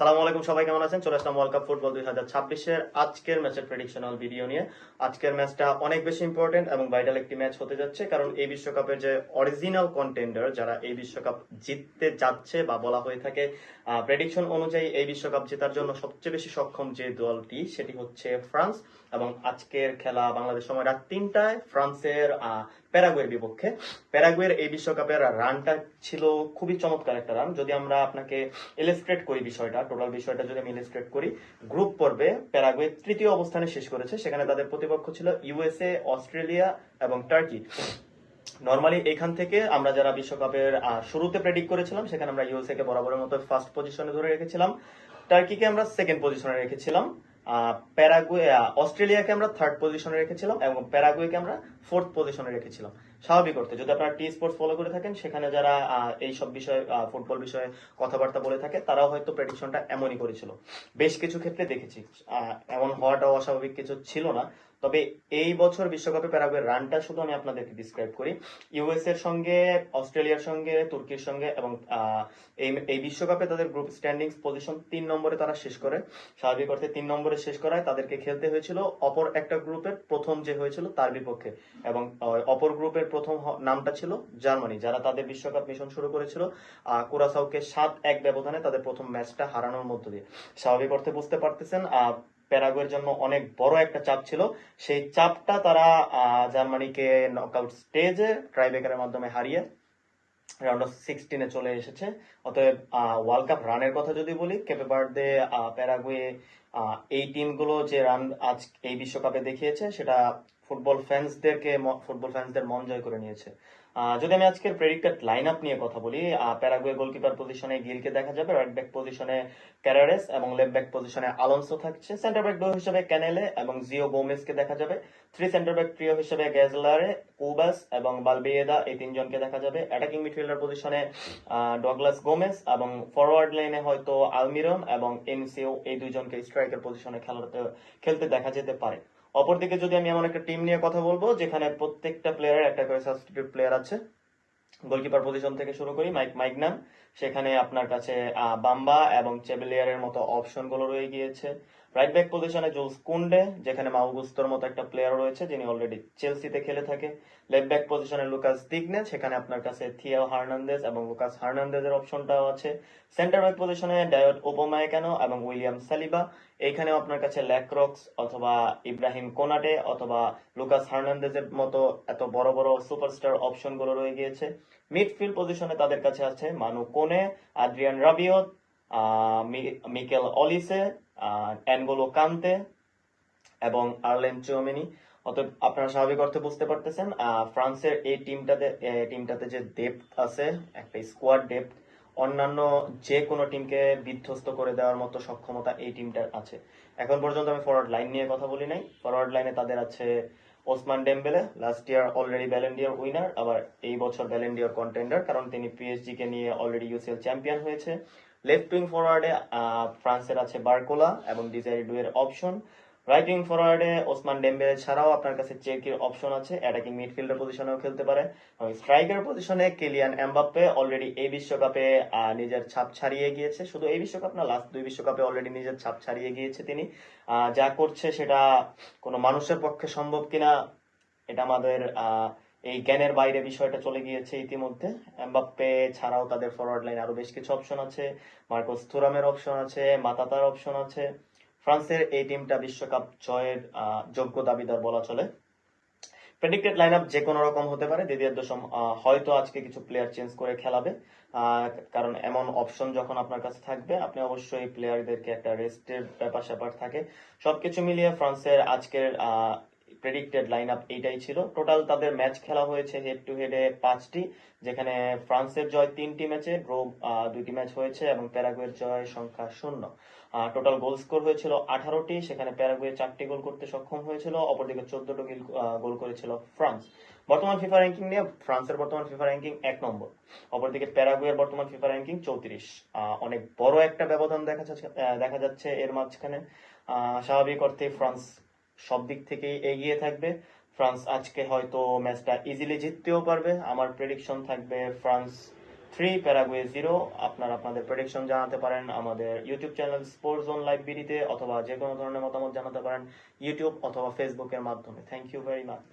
সালামু আলাইকুম, সবাই কেমন আছেন? চলে আসলাম ওয়ার্ল্ড কাপ ফুটবল 2026-এর আজকের ম্যাচের প্রেডিকশনাল ভিডিও নিয়ে। আজকের ম্যাচটা অনেক বেশি ইম্পর্টেন্ট এবং ভাইটাল একটি ম্যাচ হতে যাচ্ছে, কারণ এই বিশ্বকাপের যে অরিজিনাল কন্টেন্ডার, যারা এই বিশ্বকাপ জিততে যাচ্ছে বা বলা হয়ে থাকে প্রেডিকশন অনুযায়ী এই বিশ্বকাপ জেতার জন্য সবচেয়ে বেশি সক্ষম যে দলটি, সেটি হচ্ছে ফ্রান্স। এবং আজকের খেলা বাংলাদেশ সময় রাত 3টায় ফ্রান্সের প্যারাগুয়ের বিপক্ষে। প্যারাগুয়ের এই বিশ্বকাপের রানটা ছিল খুবই চমৎকার একটা রান। যদি আমরা আপনাকে ইলাস্ট্রেট করি বিষয়টা, টোটাল বিষয়টা যদি আমি ইলাস্ট্রেট করি, গ্রুপ পর্বে প্যারাগুয়ে তৃতীয় অবস্থানে শেষ করেছে। সেখানে তাদের প্রতিপক্ষ ছিল ইউএসএ, অস্ট্রেলিয়া এবং টার্কি। নর্মালি এখান থেকে আমরা যারা বিশ্বকাপের শুরুতে প্রেডিক্ট করেছিলাম, সেখানে আমরা ইউএসএ কে বরাবরের মতো ফার্স্ট পজিশনে ধরে রেখেছিলাম, টার্কিকে আমরা সেকেন্ড পজিশনে রেখেছিলাম, প্যারাগুয়ে অস্ট্রেলিয়াকে আমরা থার্ড পজিশনে রেখেছিলাম এবং প্যারাগুয়েকে আমরা ফোর্থ পজিশনে রেখেছিলাম। স্বাভাবিক অর্থে যদি আপনারা টি স্পোর্টস ফলো করে থাকেন, সেখানে যারা এই সব বিষয়ে ফুটবল বিষয়ে কথাবার্তা বলে থাকে, তারাও হয়তো প্রেডিকশনটা এমনই করেছিল। বেশ কিছু ক্ষেত্রে দেখেছি এমন হওয়াটাও অস্বাভাবিক কিছু ছিল না। তবে এই বছর বিশ্বকাপে প্যারাগুয়ের রানটা শুধু আমি আপনাদেরকে ডিসক্রাইব করি। ইউএস এর সঙ্গে, অস্ট্রেলিয়ার সঙ্গে, তুর্কির সঙ্গে এবং এই বিশ্বকাপে তাদের গ্রুপ স্ট্যান্ডিংস পজিশন 3 নম্বরে তারা শেষ করে। স্বাভাবিক অর্থে 3 নম্বরে শেষ করায় তাদেরকে খেলতে হয়েছিল অপর একটা গ্রুপের প্রথম যে হয়েছিল তার বিপক্ষে। এবং অপর গ্রুপের প্রথম নামটা ছিল জার্মানি, যারা তাদের বিশ্বকাপ মিশন শুরু করেছিল কুরাসাওকে 7-1 ব্যবধানে তাদের প্রথম ম্যাচটা হারানোর মধ্য দিয়ে। স্বাভাবিক অর্থে বুঝতে পারতেছেন প্যারাগুয়ের জন্য অনেক বড় একটা চাপ ছিল। সেই চাপটা তারা জার্মানিকে নকআউট স্টেজে ট্রাইব্রেকারের মাধ্যমে হারিয়ে রাউন্ড অফ 16-এ চলে এসেছে। অতএব ওয়ার্ল্ড কাপ রানের কথা যদি বলি, কেপে বার্দে, প্যারাগুয়ে, এই টিমগুলো যে রান আজ এই বিশ্বকাপে দেখিয়েছে, সেটা ফুটবল ফ্যান্সদের মন জয় করে নিয়েছে। যদি আমি আজকের প্রেডিক্টেড লাইন আপ নিয়ে কথা বলি, প্যারাগুয়ে গোলকিপার পজিশনে গিলকে দেখা যাবে, রাইট ব্যাক পজিশনে ক্যারারেস এবং লেফট ব্যাক পজিশনে আলোনসো থাকছে। সেন্টার ব্যাক হিসেবে ক্যানেলে এবং জিও গোমেজকে দেখা যাবে। থ্রি সেন্টার ব্যাক ট্রিও হিসেবে গ্যাজলারে, কুবাস এবং বালবেয়েদা, এই তিনজনকে দেখা যাবে। অ্যাটাকিং মিডফিল্ডার পজিশনে ডগলাস গোমেজ এবং ফরওয়ার্ড লাইনে হয়তো আলমিরন এবং এনসিও, এই দুইজনকে স্ট্রাইকার পজিশনে খেলতে দেখা যেতে পারে। অপরদিকে যদি আমি এমন একটা টিম নিয়ে কথা বলবো যেখানে প্রত্যেকটা প্লেয়ারের একটা করে সাবস্টিটিউট প্লেয়ার আছে। গোলকিপার পজিশন থেকে শুরু করি, মাইগনান, সেখানে আপনার কাছে বাম্বা এবং চেবেলিয়ারের মতো অপশন গুলো রয়ে গিয়েছে। রাইট ব্যাক পজিশনে জুলস কুন্ডে, যেখানে মাউগুস্তোর মতো একটা প্লেয়ার রয়েছে যিনি অলরেডি চেলসিতে খেলে থাকে। লেফট ব্যাক পজিশনে লুকাস দিগনে, সেখানে আপনার কাছে থিয়াও হার্নান্দেজ এবং লুকাস হার্নান্দেজের অপশনটাও আছে। সেন্টার ব্যাক পজিশনে ডায়ট ওপোমাইকানো এবং উইলিয়াম সালিবা, এইখানেও আপনার কাছে ল্যাক্রক্স অথবা ইব্রাহিম কোনাটে অথবা লুকাস হার্নান্দেজের মতো এত বড় বড় সুপারস্টার অপশন গুলো রয়ে গিয়েছে। মিডফিল্ড পজিশনে তাদের কাছে আছে মানু কোনে, আদ্রিয়ান রাবিওত, মিকেল অলিসে, অ্যানগোলো কান্তে এবং আর্লেন চুয়ামেনি। অতএব আপনারা স্বাভাবিক অর্থে বুঝতে পারতেছেন ফ্রান্সের এই টিমটাতে যে ডেপথ আছে, একটা স্কোয়াড ডেপথ, অন্যান্য যে কোনো টিমকে বিধ্বস্ত করে দেওয়ার মতো সক্ষমতা এই টিমটার আছে। এখন পর্যন্ত আমি ফরওয়ার্ড লাইন নিয়ে কথা বলি নাই। ফরওয়ার্ড লাইনে তাদের আছে Osman Dembélé, last year already Ballon d'Or winner, আবার এই বছর ব্যালেন্ডিয়ার কন্টেন্ডার, কারণ তিনি পিএসজি কে নিয়ে অলরেডি ইউসিএল চ্যাম্পিয়ন হয়েছে। লেফট উইং ফরওয়ার্ডে ফ্রান্সের আছে বার্কোলা এবং ডিজাইরি ডুয়ের অপশন। রাইট উইং ফরওয়ার্ডে ওসমান ডেম্বেলে ছাড়াও আপনার কাছে চেকির অপশন আছে, অ্যাটাকিং মিডফিল্ডার পজিশনেও খেলতে পারে। স্ট্রাইকার পজিশনে কিলিয়ান এমবাপ্পে অলরেডি এই বিশ্বকাপে নিজের ছাপ ছাড়িয়ে গিয়েছে। শুধু এই বিশ্বকাপ না, লাস্ট 2 বিশ্বকাপে অলরেডি নিজের ছাপ ছাড়িয়ে গিয়েছে তিনি। যা করছে সেটা কোনো মানুষের পক্ষে সম্ভব কিনা, এটা আমাদের এই জ্ঞানের বাইরে বিষয়টা চলে গিয়েছে ইতিমধ্যে। এমবাপ্পে ছাড়াও তাদের ফরওয়ার্ড লাইন আরো বেশ কিছু অপশন আছে। মার্কোস থুরামের অপশন আছে, মাতাতার অপশন আছে। ফ্রান্সের এই টিমটা বিশ্বকাপ জয়ের যোগ্য দাবিদার বলা চলে। প্রেডিক্টেড লাইন আপ যে কোনো রকম হতে পারে। দিদিয়ার দেশম হয়তো আজকে কিছু প্লেয়ার চেঞ্জ করে খেলাবে, কারণ এমন অপশন যখন আপনার কাছে থাকবে, আপনি অবশ্যই প্লেয়ারদেরকে একটা রেস্টের ব্যাপার স্যাপার থাকে। সবকিছু মিলিয়ে ফ্রান্সের আজকের প্রেডিক্টেড লাইন আপ এইটাই ছিল। টোটাল তাদের ম্যাচ খেলা হয়েছে হেড টু হেডে 5টি, যেখানে ফ্রান্সের জয় 3টি ম্যাচে, ড্র 2টি ম্যাচ হয়েছে এবং প্যারাগুয়ের জয় সংখ্যা 0। টোটাল গোল স্কোর হয়েছিল 18টি, সেখানে প্যারাগুয়ে 4টি গোল করতে সক্ষম হয়েছিল, অপরদিকে 14টি গোল করেছিল ফ্রান্স। বর্তমান ফিফা র্যাঙ্কিং নিয়ে ফ্রান্সের বর্তমান ফিফা র্যাঙ্কিং 1 নম্বর, অপরদিকে প্যারাগুয়ের বর্তমান ফিফা র্যাঙ্কিং 34। অনেক বড় একটা ব্যবধান দেখা যাচ্ছে এর মাঝখানে। স্বাভাবিক অর্থে ফ্রান্স সব দিক থেকেই এগিয়ে থাকবে। ফ্রান্স আজকে হয়তো ম্যাচটা ইজিলি জিততেও পারবে। আমার প্রেডিকশন থাকবে ফ্রান্স 3 প্যারাগুয়ে 0। আপনারা আপনাদের প্রেডিকশন জানাতে পারেন আমাদের YouTube channel sports zone live বিডিতে, অথবা যে কোনো ধরনের মতামত জানাতে পারেন ইউটিউব অথবা ফেসবুকের মাধ্যমে। Thank you very much.